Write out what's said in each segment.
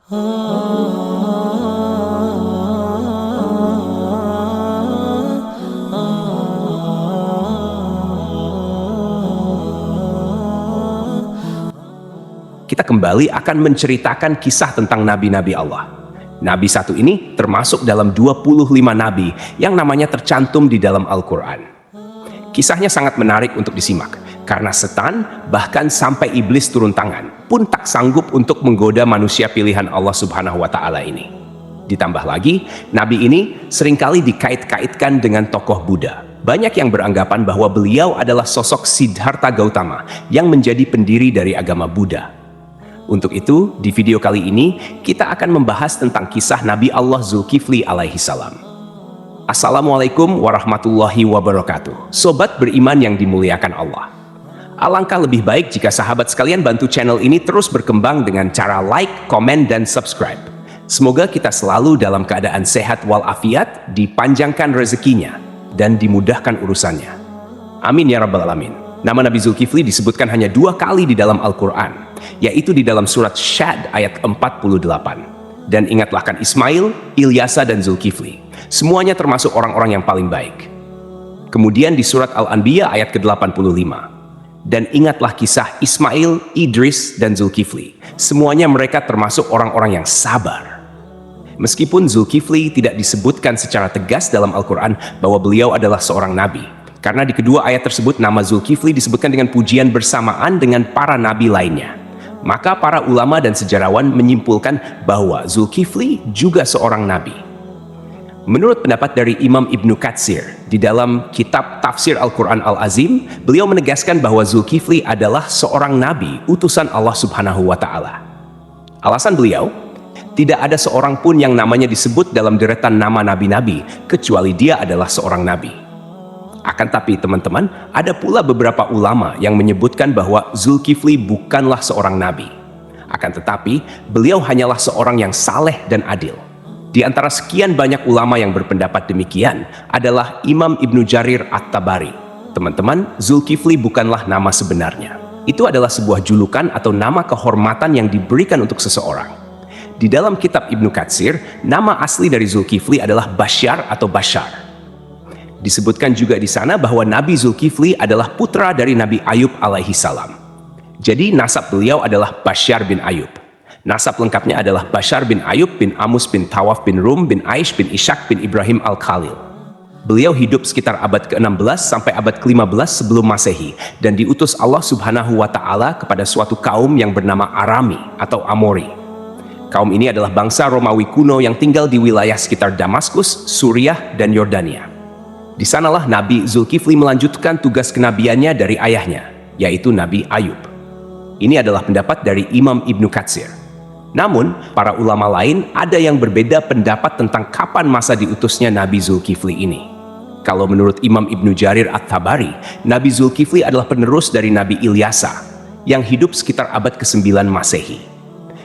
Kita kembali akan menceritakan kisah tentang nabi-nabi Allah. Nabi satu ini termasuk dalam 25 nabi yang namanya tercantum di dalam Al-Quran. Kisahnya sangat menarik untuk disimak, karena setan bahkan sampai iblis turun tangan pun tak sanggup untuk menggoda manusia pilihan Allah Subhanahu wa Ta'ala ini. Ditambah lagi, nabi ini seringkali dikait-kaitkan dengan tokoh Buddha. Banyak yang beranggapan bahwa beliau adalah sosok Siddhartha Gautama yang menjadi pendiri dari agama Buddha. Untuk itu, di video kali ini, kita akan membahas tentang kisah Nabi Allah Zulkifli alaihi salam. Assalamualaikum warahmatullahi wabarakatuh. Sobat beriman yang dimuliakan Allah. Alangkah lebih baik jika sahabat sekalian bantu channel ini terus berkembang dengan cara like, komen, dan subscribe. Semoga kita selalu dalam keadaan sehat walafiat, dipanjangkan rezekinya, dan dimudahkan urusannya. Amin ya rabbal alamin. Nama Nabi Zulkifli disebutkan hanya 2 kali di dalam Al-Quran, yaitu di dalam surat Syad ayat 48. Dan ingatlah kan Ismail, Ilyasa, dan Zulkifli. Semuanya termasuk orang-orang yang paling baik. Kemudian di surat Al-Anbiya ayat ke-85. Dan ingatlah kisah Ismail, Idris, dan Zulkifli. Semuanya mereka termasuk orang-orang yang sabar. Meskipun Zulkifli tidak disebutkan secara tegas dalam Al-Quran bahwa beliau adalah seorang nabi, karena di kedua ayat tersebut nama Zulkifli disebutkan dengan pujian bersamaan dengan para nabi lainnya. Maka para ulama dan sejarawan menyimpulkan bahwa Zulkifli juga seorang nabi. Menurut pendapat dari Imam Ibnu Katsir, di dalam kitab Tafsir Al-Quran Al-Azim, beliau menegaskan bahwa Zulkifli adalah seorang nabi, utusan Allah Subhanahu wa Ta'ala. Alasan beliau, tidak ada seorang pun yang namanya disebut dalam deretan nama nabi-nabi, kecuali dia adalah seorang nabi. Akan tapi teman-teman, ada pula beberapa ulama yang menyebutkan bahwa Zulkifli bukanlah seorang nabi. Akan tetapi, beliau hanyalah seorang yang saleh dan adil. Di antara sekian banyak ulama yang berpendapat demikian adalah Imam Ibnu Jarir At-Tabari. Teman-teman, Zulkifli bukanlah nama sebenarnya. Itu adalah sebuah julukan atau nama kehormatan yang diberikan untuk seseorang. Di dalam kitab Ibnu Katsir, nama asli dari Zulkifli adalah Basyar atau Bashar. Disebutkan juga di sana bahwa Nabi Zulkifli adalah putra dari Nabi Ayub alaihi salam. Jadi nasab beliau adalah Basyar bin Ayub. Nasab lengkapnya adalah Basyar bin Ayub bin Amus bin Tawaf bin Rum bin Aish bin Ishak bin Ibrahim al-Khalil. Beliau hidup sekitar abad ke-16 sampai abad ke-15 sebelum Masehi dan diutus Allah Subhanahu wa Ta'ala kepada suatu kaum yang bernama Arami atau Amori. Kaum ini adalah bangsa Romawi kuno yang tinggal di wilayah sekitar Damaskus, Suriah, dan Yordania. Di sanalah Nabi Zulkifli melanjutkan tugas kenabiannya dari ayahnya, yaitu Nabi Ayub. Ini adalah pendapat dari Imam Ibnu Katsir. Namun, para ulama lain ada yang berbeda pendapat tentang kapan masa diutusnya Nabi Zulkifli ini. Kalau menurut Imam Ibnu Jarir At-Tabari, Nabi Zulkifli adalah penerus dari Nabi Ilyasa, yang hidup sekitar abad ke-9 Masehi.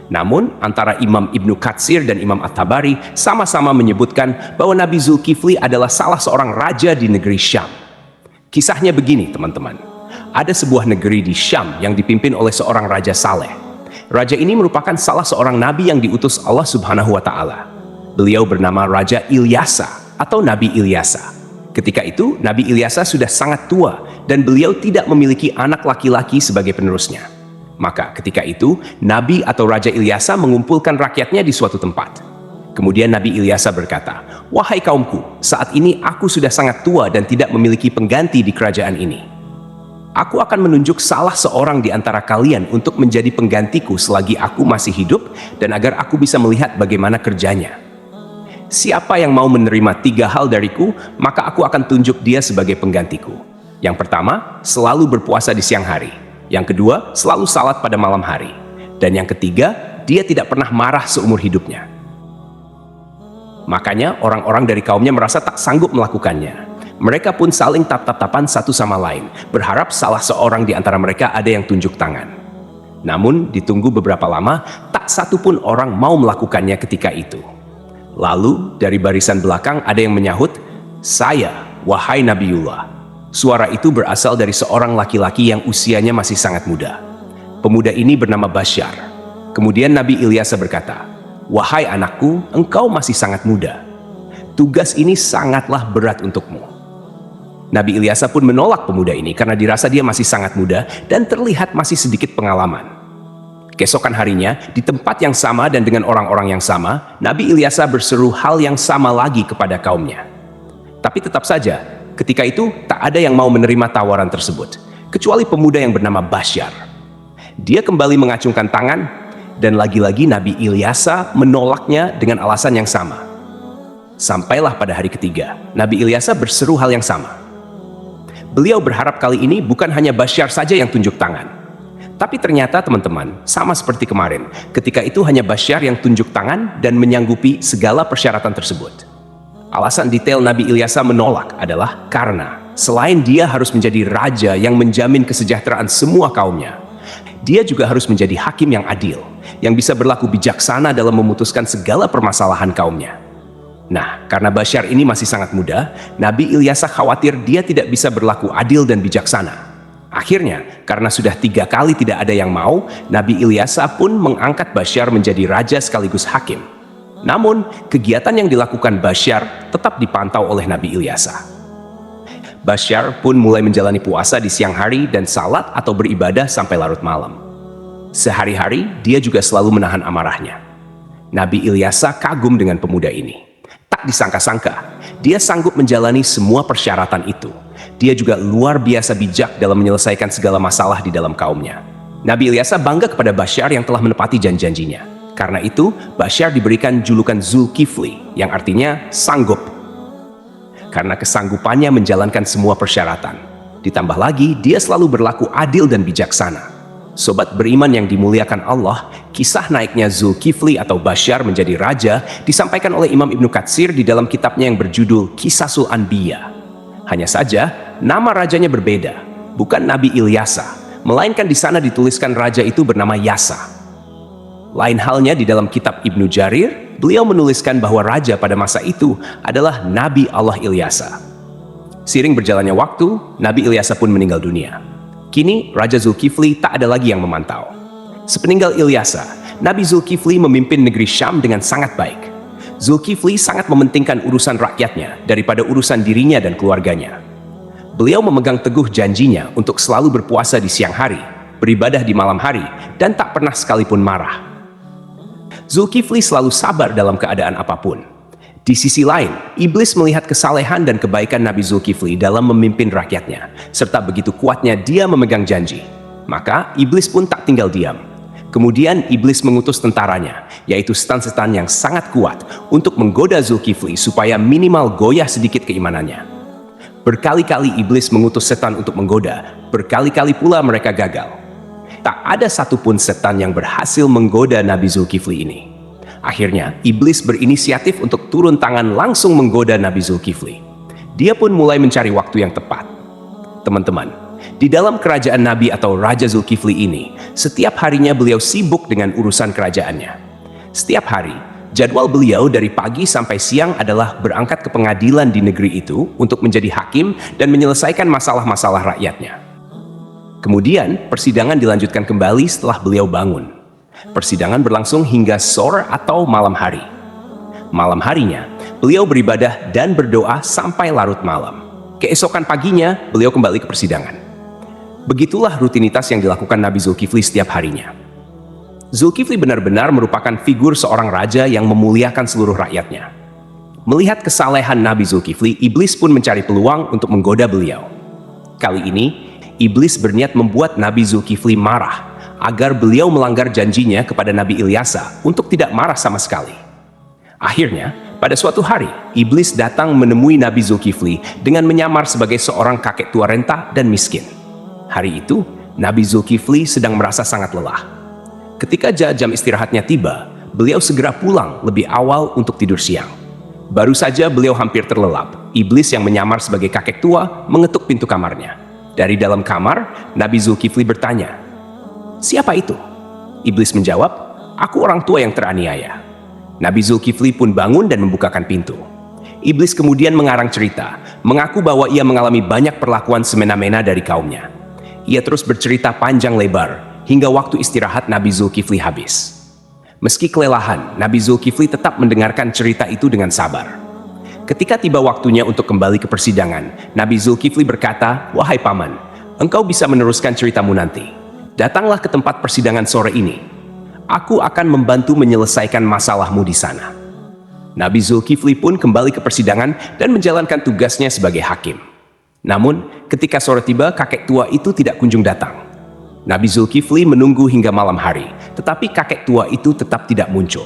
Namun, antara Imam Ibnu Katsir dan Imam At-Tabari sama-sama menyebutkan bahwa Nabi Zulkifli adalah salah seorang raja di negeri Syam. Kisahnya begini, teman-teman. Ada sebuah negeri di Syam yang dipimpin oleh seorang raja saleh. Raja ini merupakan salah seorang nabi yang diutus Allah Subhanahu wa Ta'ala. Beliau bernama Raja Ilyasa atau Nabi Ilyasa. Ketika itu, Nabi Ilyasa sudah sangat tua dan beliau tidak memiliki anak laki-laki sebagai penerusnya. Maka ketika itu, Nabi atau Raja Ilyasa mengumpulkan rakyatnya di suatu tempat. Kemudian Nabi Ilyasa berkata, "Wahai kaumku, saat ini aku sudah sangat tua dan tidak memiliki pengganti di kerajaan ini. Aku akan menunjuk salah seorang di antara kalian untuk menjadi penggantiku selagi aku masih hidup dan agar aku bisa melihat bagaimana kerjanya. Siapa yang mau menerima 3 hal dariku, maka aku akan tunjuk dia sebagai penggantiku. Yang pertama, selalu berpuasa di siang hari. Yang kedua, selalu salat pada malam hari. Dan yang ketiga, dia tidak pernah marah seumur hidupnya." Makanya orang-orang dari kaumnya merasa tak sanggup melakukannya. Mereka pun saling tap-tap-tapan satu sama lain, berharap salah seorang di antara mereka ada yang tunjuk tangan. Namun ditunggu beberapa lama, tak satu pun orang mau melakukannya ketika itu. Lalu dari barisan belakang ada yang menyahut, "Saya, wahai Nabiullah." Suara itu berasal dari seorang laki-laki yang usianya masih sangat muda. Pemuda ini bernama Basyar. Kemudian Nabi Ilyasa berkata, "Wahai anakku, engkau masih sangat muda. Tugas ini sangatlah berat untukmu." Nabi Ilyasa pun menolak pemuda ini karena dirasa dia masih sangat muda dan terlihat masih sedikit pengalaman. Keesokan harinya, di tempat yang sama dan dengan orang-orang yang sama, Nabi Ilyasa berseru hal yang sama lagi kepada kaumnya. Tapi tetap saja, ketika itu tak ada yang mau menerima tawaran tersebut, kecuali pemuda yang bernama Basyar. Dia kembali mengacungkan tangan, dan lagi-lagi Nabi Ilyasa menolaknya dengan alasan yang sama. Sampailah pada hari ketiga, Nabi Ilyasa berseru hal yang sama. Beliau berharap kali ini bukan hanya Basyar saja yang tunjuk tangan. Tapi ternyata teman-teman, sama seperti kemarin, ketika itu hanya Basyar yang tunjuk tangan dan menyanggupi segala persyaratan tersebut. Alasan detail Nabi Ilyasa menolak adalah karena selain dia harus menjadi raja yang menjamin kesejahteraan semua kaumnya, dia juga harus menjadi hakim yang adil, yang bisa berlaku bijaksana dalam memutuskan segala permasalahan kaumnya. Nah, karena Basyar ini masih sangat muda, Nabi Ilyasa khawatir dia tidak bisa berlaku adil dan bijaksana. Akhirnya, karena sudah 3 kali tidak ada yang mau, Nabi Ilyasa pun mengangkat Basyar menjadi raja sekaligus hakim. Namun, kegiatan yang dilakukan Basyar tetap dipantau oleh Nabi Ilyasa. Basyar pun mulai menjalani puasa di siang hari dan salat atau beribadah sampai larut malam. Sehari-hari, dia juga selalu menahan amarahnya. Nabi Ilyasa kagum dengan pemuda ini. Tak disangka-sangka, dia sanggup menjalani semua persyaratan itu. Dia juga luar biasa bijak dalam menyelesaikan segala masalah di dalam kaumnya. Nabi Ilyasa bangga kepada Basyar yang telah menepati janji-janjinya. Karena itu, Basyar diberikan julukan Zulkifli, yang artinya sanggup. Karena kesanggupannya menjalankan semua persyaratan. Ditambah lagi, dia selalu berlaku adil dan bijaksana. Sobat beriman yang dimuliakan Allah, kisah naiknya Zulkifli atau Basyar menjadi raja disampaikan oleh Imam Ibnu Katsir di dalam kitabnya yang berjudul Qisasul Anbiya. Hanya saja, nama rajanya berbeda, bukan Nabi Ilyasa, melainkan di sana dituliskan raja itu bernama Yasa. Lain halnya di dalam kitab Ibnu Jarir, beliau menuliskan bahwa raja pada masa itu adalah Nabi Allah Ilyasa. Seiring berjalannya waktu, Nabi Ilyasa pun meninggal dunia. Kini, Raja Zulkifli tak ada lagi yang memantau. Sepeninggal Ilyasa, Nabi Zulkifli memimpin negeri Syam dengan sangat baik. Zulkifli sangat mementingkan urusan rakyatnya daripada urusan dirinya dan keluarganya. Beliau memegang teguh janjinya untuk selalu berpuasa di siang hari, beribadah di malam hari, dan tak pernah sekalipun marah. Zulkifli selalu sabar dalam keadaan apapun. Di sisi lain, iblis melihat kesalehan dan kebaikan Nabi Zulkifli dalam memimpin rakyatnya, serta begitu kuatnya dia memegang janji. Maka, iblis pun tak tinggal diam. Kemudian, iblis mengutus tentaranya, yaitu setan-setan yang sangat kuat, untuk menggoda Zulkifli supaya minimal goyah sedikit keimanannya. Berkali-kali iblis mengutus setan untuk menggoda, berkali-kali pula mereka gagal. Tak ada satupun setan yang berhasil menggoda Nabi Zulkifli ini. Akhirnya, iblis berinisiatif untuk turun tangan langsung menggoda Nabi Zulkifli. Dia pun mulai mencari waktu yang tepat. Teman-teman, di dalam kerajaan Nabi atau Raja Zulkifli ini, setiap harinya beliau sibuk dengan urusan kerajaannya. Setiap hari, jadwal beliau dari pagi sampai siang adalah berangkat ke pengadilan di negeri itu untuk menjadi hakim dan menyelesaikan masalah-masalah rakyatnya. Kemudian, persidangan dilanjutkan kembali setelah beliau bangun. Persidangan berlangsung hingga sore atau malam hari. Malam harinya, beliau beribadah dan berdoa sampai larut malam. Keesokan paginya, beliau kembali ke persidangan. Begitulah rutinitas yang dilakukan Nabi Zulkifli setiap harinya. Zulkifli benar-benar merupakan figur seorang raja yang memuliakan seluruh rakyatnya. Melihat kesalehan Nabi Zulkifli, iblis pun mencari peluang untuk menggoda beliau. Kali ini, iblis berniat membuat Nabi Zulkifli marah, agar beliau melanggar janjinya kepada Nabi Ilyasa untuk tidak marah sama sekali. Akhirnya, pada suatu hari, iblis datang menemui Nabi Zulkifli dengan menyamar sebagai seorang kakek tua renta dan miskin. Hari itu, Nabi Zulkifli sedang merasa sangat lelah. Ketika jam istirahatnya tiba, beliau segera pulang lebih awal untuk tidur siang. Baru saja beliau hampir terlelap, iblis yang menyamar sebagai kakek tua mengetuk pintu kamarnya. Dari dalam kamar, Nabi Zulkifli bertanya, "Siapa itu?" Iblis menjawab, "Aku orang tua yang teraniaya." Nabi Zulkifli pun bangun dan membukakan pintu. Iblis kemudian mengarang cerita, mengaku bahwa ia mengalami banyak perlakuan semena-mena dari kaumnya. Ia terus bercerita panjang lebar, hingga waktu istirahat Nabi Zulkifli habis. Meski kelelahan, Nabi Zulkifli tetap mendengarkan cerita itu dengan sabar. Ketika tiba waktunya untuk kembali ke persidangan, Nabi Zulkifli berkata, "Wahai paman, engkau bisa meneruskan ceritamu nanti. Datanglah ke tempat persidangan sore ini. Aku akan membantu menyelesaikan masalahmu di sana." Nabi Zulkifli pun kembali ke persidangan dan menjalankan tugasnya sebagai hakim. Namun, ketika sore tiba, kakek tua itu tidak kunjung datang. Nabi Zulkifli menunggu hingga malam hari, tetapi kakek tua itu tetap tidak muncul.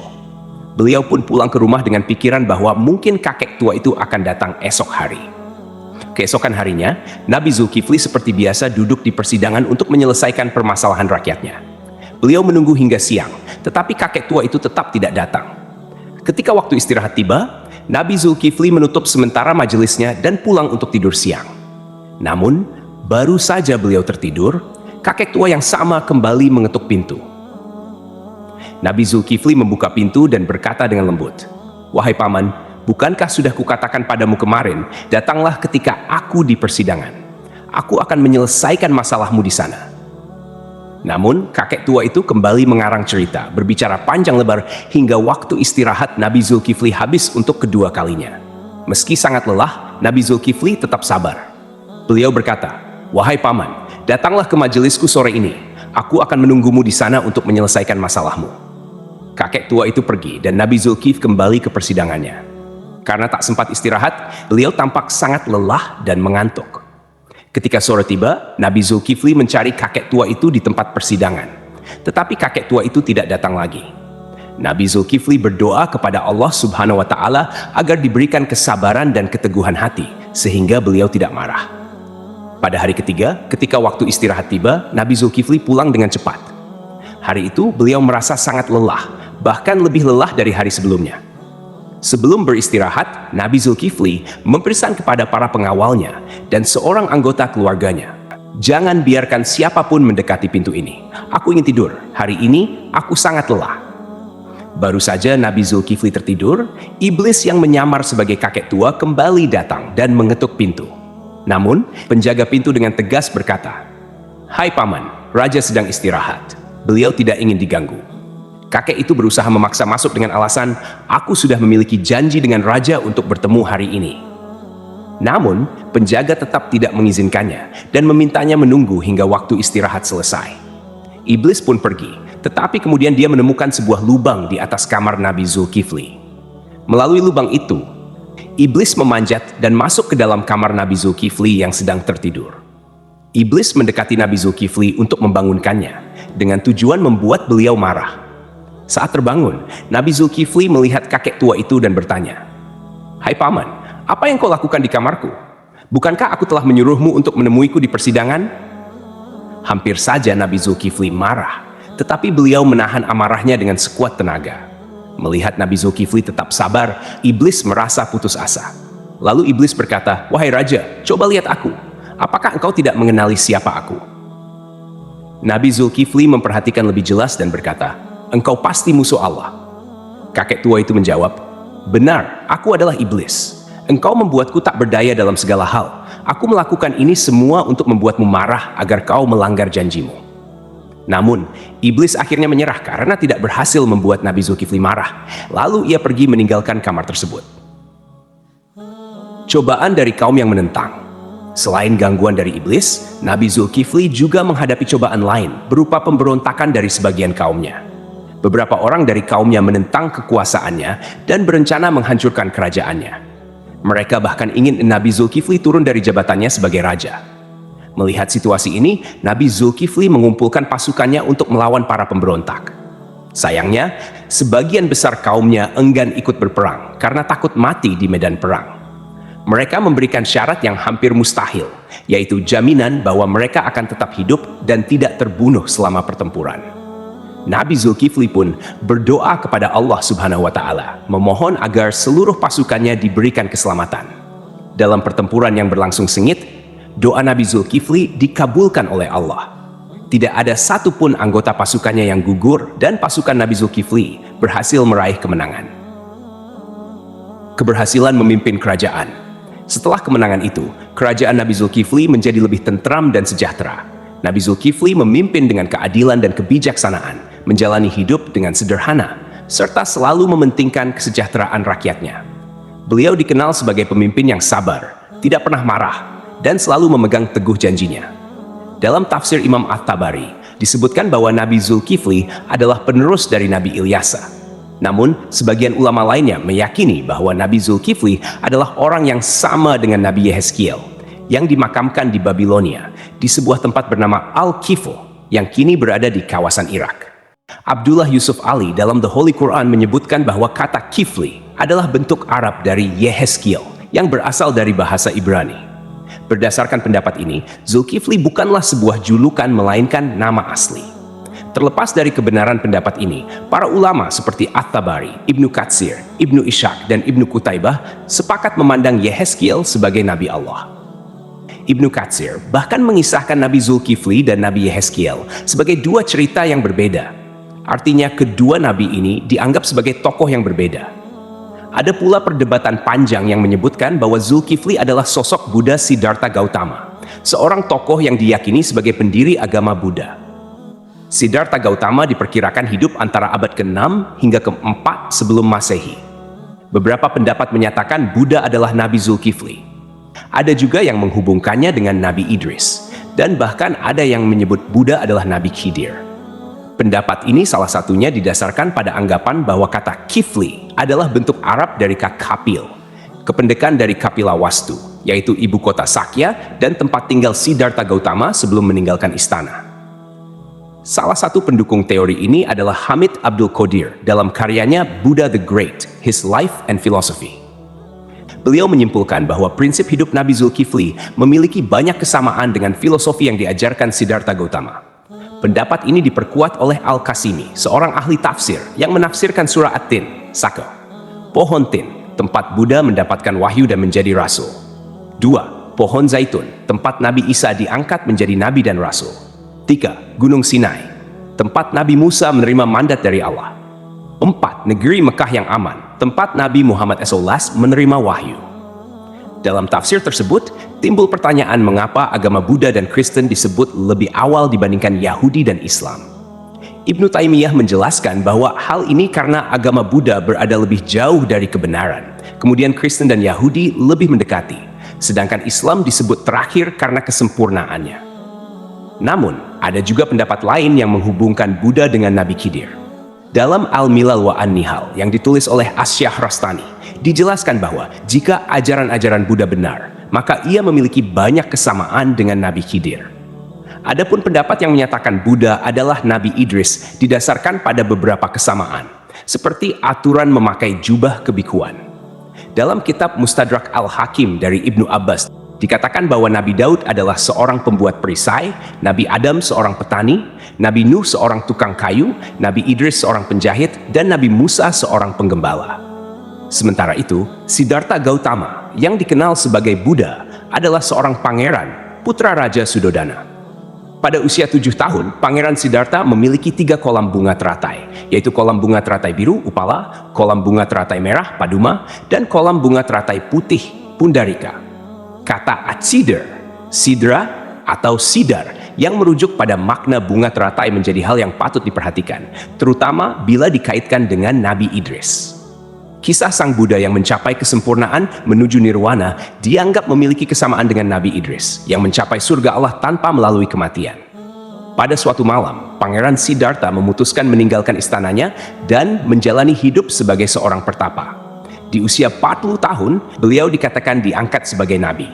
Beliau pun pulang ke rumah dengan pikiran bahwa mungkin kakek tua itu akan datang esok hari. Keesokan harinya, Nabi Zulkifli seperti biasa duduk di persidangan untuk menyelesaikan permasalahan rakyatnya. Beliau menunggu hingga siang, tetapi kakek tua itu tetap tidak datang. Ketika waktu istirahat tiba, Nabi Zulkifli menutup sementara majelisnya dan pulang untuk tidur siang. Namun, baru saja beliau tertidur, kakek tua yang sama kembali mengetuk pintu. Nabi Zulkifli membuka pintu dan berkata dengan lembut, "Wahai paman, bukankah sudah kukatakan padamu kemarin, datanglah ketika aku di persidangan. Aku akan menyelesaikan masalahmu di sana." Namun, kakek tua itu kembali mengarang cerita, berbicara panjang lebar hingga waktu istirahat Nabi Zulkifli habis untuk kedua kalinya. Meski sangat lelah, Nabi Zulkifli tetap sabar. Beliau berkata, "Wahai paman, datanglah ke majelisku sore ini. Aku akan menunggumu di sana untuk menyelesaikan masalahmu." Kakek tua itu pergi dan Nabi Zulkifli kembali ke persidangannya. Karena tak sempat istirahat, beliau tampak sangat lelah dan mengantuk. Ketika sore tiba, Nabi Zulkifli mencari kakek tua itu di tempat persidangan. Tetapi kakek tua itu tidak datang lagi. Nabi Zulkifli berdoa kepada Allah Subhanahu wa Ta'ala agar diberikan kesabaran dan keteguhan hati, sehingga beliau tidak marah. Pada hari ketiga, ketika waktu istirahat tiba, Nabi Zulkifli pulang dengan cepat. Hari itu, beliau merasa sangat lelah, bahkan lebih lelah dari hari sebelumnya. Sebelum beristirahat, Nabi Zulkifli mempesan kepada para pengawalnya dan seorang anggota keluarganya, "Jangan biarkan siapapun mendekati pintu ini. Aku ingin tidur. Hari ini, aku sangat lelah." Baru saja Nabi Zulkifli tertidur, iblis yang menyamar sebagai kakek tua kembali datang dan mengetuk pintu. Namun, penjaga pintu dengan tegas berkata, "Hai paman, raja sedang istirahat. Beliau tidak ingin diganggu." Kakek itu berusaha memaksa masuk dengan alasan, "Aku sudah memiliki janji dengan raja untuk bertemu hari ini." Namun, penjaga tetap tidak mengizinkannya dan memintanya menunggu hingga waktu istirahat selesai. Iblis pun pergi, tetapi kemudian dia menemukan sebuah lubang di atas kamar Nabi Zulkifli. Melalui lubang itu, iblis memanjat dan masuk ke dalam kamar Nabi Zulkifli yang sedang tertidur. Iblis mendekati Nabi Zulkifli untuk membangunkannya, dengan tujuan membuat beliau marah. Saat terbangun, Nabi Zulkifli melihat kakek tua itu dan bertanya, "Hai paman, apa yang kau lakukan di kamarku? Bukankah aku telah menyuruhmu untuk menemuiku di persidangan?" Hampir saja Nabi Zulkifli marah, tetapi beliau menahan amarahnya dengan sekuat tenaga. Melihat Nabi Zulkifli tetap sabar, iblis merasa putus asa. Lalu iblis berkata, "Wahai raja, coba lihat aku. Apakah engkau tidak mengenali siapa aku?" Nabi Zulkifli memperhatikan lebih jelas dan berkata, "Engkau pasti musuh Allah." Kakek tua itu menjawab, "Benar, aku adalah iblis. Engkau membuatku tak berdaya dalam segala hal. Aku melakukan ini semua untuk membuatmu marah agar kau melanggar janjimu." Namun, iblis akhirnya menyerah karena tidak berhasil membuat Nabi Zulkifli marah. Lalu ia pergi meninggalkan kamar tersebut. Cobaan dari kaum yang menentang. Selain gangguan dari iblis, Nabi Zulkifli juga menghadapi cobaan lain berupa pemberontakan dari sebagian kaumnya. Beberapa orang dari kaumnya menentang kekuasaannya dan berencana menghancurkan kerajaannya. Mereka bahkan ingin Nabi Zulkifli turun dari jabatannya sebagai raja. Melihat situasi ini, Nabi Zulkifli mengumpulkan pasukannya untuk melawan para pemberontak. Sayangnya, sebagian besar kaumnya enggan ikut berperang karena takut mati di medan perang. Mereka memberikan syarat yang hampir mustahil, yaitu jaminan bahwa mereka akan tetap hidup dan tidak terbunuh selama pertempuran. Nabi Zulkifli pun berdoa kepada Allah Subhanahu wa Ta'ala, memohon agar seluruh pasukannya diberikan keselamatan. Dalam pertempuran yang berlangsung sengit, doa Nabi Zulkifli dikabulkan oleh Allah. Tidak ada satupun anggota pasukannya yang gugur dan pasukan Nabi Zulkifli berhasil meraih kemenangan. Keberhasilan memimpin kerajaan. Setelah kemenangan itu, kerajaan Nabi Zulkifli menjadi lebih tentram dan sejahtera. Nabi Zulkifli memimpin dengan keadilan dan kebijaksanaan, menjalani hidup dengan sederhana, serta selalu mementingkan kesejahteraan rakyatnya. Beliau dikenal sebagai pemimpin yang sabar, tidak pernah marah, dan selalu memegang teguh janjinya. Dalam tafsir Imam At-Tabari, disebutkan bahwa Nabi Zulkifli adalah penerus dari Nabi Ilyasa. Namun, sebagian ulama lainnya meyakini bahwa Nabi Zulkifli adalah orang yang sama dengan Nabi Yehezkiel, yang dimakamkan di Babilonia, di sebuah tempat bernama Al-Kifo, yang kini berada di kawasan Irak. Abdullah Yusuf Ali dalam The Holy Quran menyebutkan bahwa kata Kifli adalah bentuk Arab dari Yehezkiel, yang berasal dari bahasa Ibrani. Berdasarkan pendapat ini, Zulkifli bukanlah sebuah julukan melainkan nama asli. Terlepas dari kebenaran pendapat ini, para ulama seperti At-Tabari, Ibnu Katsir, Ibnu Ishaq, dan Ibnu Qutaibah sepakat memandang Yehezkiel sebagai Nabi Allah. Ibnu Katsir bahkan mengisahkan Nabi Zulkifli dan Nabi Yehezkiel sebagai dua cerita yang berbeda. Artinya kedua nabi ini dianggap sebagai tokoh yang berbeda. Ada pula perdebatan panjang yang menyebutkan bahwa Zulkifli adalah sosok Buddha Siddhartha Gautama, seorang tokoh yang diyakini sebagai pendiri agama Buddha. Siddhartha Gautama diperkirakan hidup antara abad ke-6 hingga ke-4 sebelum Masehi. Beberapa pendapat menyatakan Buddha adalah Nabi Zulkifli. Ada juga yang menghubungkannya dengan Nabi Idris, dan bahkan ada yang menyebut Buddha adalah Nabi Khidir. Pendapat ini salah satunya didasarkan pada anggapan bahwa kata Kifli adalah bentuk Arab dari kata Kapil, kependekan dari Kapila Wastu, yaitu ibu kota Sakya dan tempat tinggal Siddhartha Gautama sebelum meninggalkan istana. Salah satu pendukung teori ini adalah Hamid Abdul Qadir dalam karyanya Buddha the Great, His Life and Philosophy. Beliau menyimpulkan bahwa prinsip hidup Nabi Zulkifli memiliki banyak kesamaan dengan filosofi yang diajarkan Siddhartha Gautama. Pendapat ini diperkuat oleh Al-Qasimi, seorang ahli tafsir yang menafsirkan surah At-Tin, Saka, pohon tin, tempat Buddha mendapatkan wahyu dan menjadi rasul. 2. Pohon zaitun, tempat Nabi Isa diangkat menjadi nabi dan rasul. 3. Gunung Sinai, tempat Nabi Musa menerima mandat dari Allah. 4. Negeri Mekah yang aman, tempat Nabi Muhammad SAW menerima wahyu. Dalam tafsir tersebut, timbul pertanyaan mengapa agama Buddha dan Kristen disebut lebih awal dibandingkan Yahudi dan Islam. Ibnu Taimiyah menjelaskan bahwa hal ini karena agama Buddha berada lebih jauh dari kebenaran, kemudian Kristen dan Yahudi lebih mendekati, sedangkan Islam disebut terakhir karena kesempurnaannya. Namun, ada juga pendapat lain yang menghubungkan Buddha dengan Nabi Khidir. Dalam Al-Milal wa An-Nihal yang ditulis oleh As-Syahrastani, dijelaskan bahwa jika ajaran-ajaran Buddha benar, maka ia memiliki banyak kesamaan dengan Nabi Khidir. Adapun pendapat yang menyatakan Buddha adalah Nabi Idris didasarkan pada beberapa kesamaan, seperti aturan memakai jubah kebikuan. Dalam kitab Mustadrak Al-Hakim dari Ibnu Abbas, dikatakan bahwa Nabi Daud adalah seorang pembuat perisai, Nabi Adam seorang petani, Nabi Nuh seorang tukang kayu, Nabi Idris seorang penjahit, dan Nabi Musa seorang penggembala. Sementara itu, Siddhartha Gautama yang dikenal sebagai Buddha adalah seorang pangeran, putra Raja Sudodana. Pada usia 7 tahun, Pangeran Siddhartha memiliki 3 kolam bunga teratai, yaitu kolam bunga teratai biru, Upala, kolam bunga teratai merah, Paduma, dan kolam bunga teratai putih, Pundarika. Kata Atsidar, Sidra, atau Sidar yang merujuk pada makna bunga teratai menjadi hal yang patut diperhatikan, terutama bila dikaitkan dengan Nabi Idris. Kisah sang Buddha yang mencapai kesempurnaan menuju nirwana dianggap memiliki kesamaan dengan Nabi Idris yang mencapai surga Allah tanpa melalui kematian. Pada suatu malam, Pangeran Siddhartha memutuskan meninggalkan istananya dan menjalani hidup sebagai seorang pertapa. Di usia 40 tahun, beliau dikatakan diangkat sebagai nabi.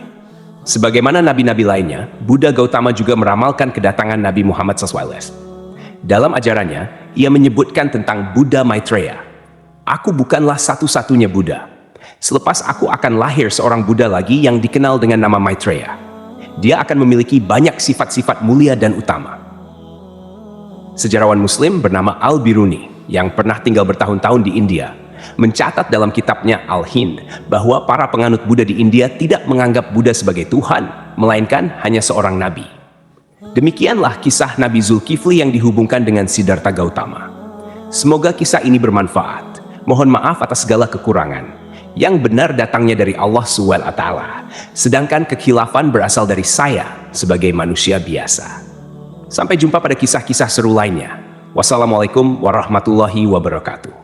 Sebagaimana nabi-nabi lainnya, Buddha Gautama juga meramalkan kedatangan Nabi Muhammad SAW. Dalam ajarannya, ia menyebutkan tentang Buddha Maitreya. Aku bukanlah satu-satunya Buddha. Selepas aku akan lahir seorang Buddha lagi yang dikenal dengan nama Maitreya. Dia akan memiliki banyak sifat-sifat mulia dan utama. Sejarawan Muslim bernama Al-Biruni yang pernah tinggal bertahun-tahun di India mencatat dalam kitabnya Al-Hind bahwa para penganut Buddha di India tidak menganggap Buddha sebagai Tuhan, melainkan hanya seorang nabi. Demikianlah kisah Nabi Zulkifli yang dihubungkan dengan Siddhartha Gautama. Semoga kisah ini bermanfaat. Mohon maaf atas segala kekurangan. Yang benar datangnya dari Allah SWT, sedangkan kekhilafan berasal dari saya sebagai manusia biasa. Sampai jumpa pada kisah-kisah seru lainnya. Wassalamualaikum warahmatullahi wabarakatuh.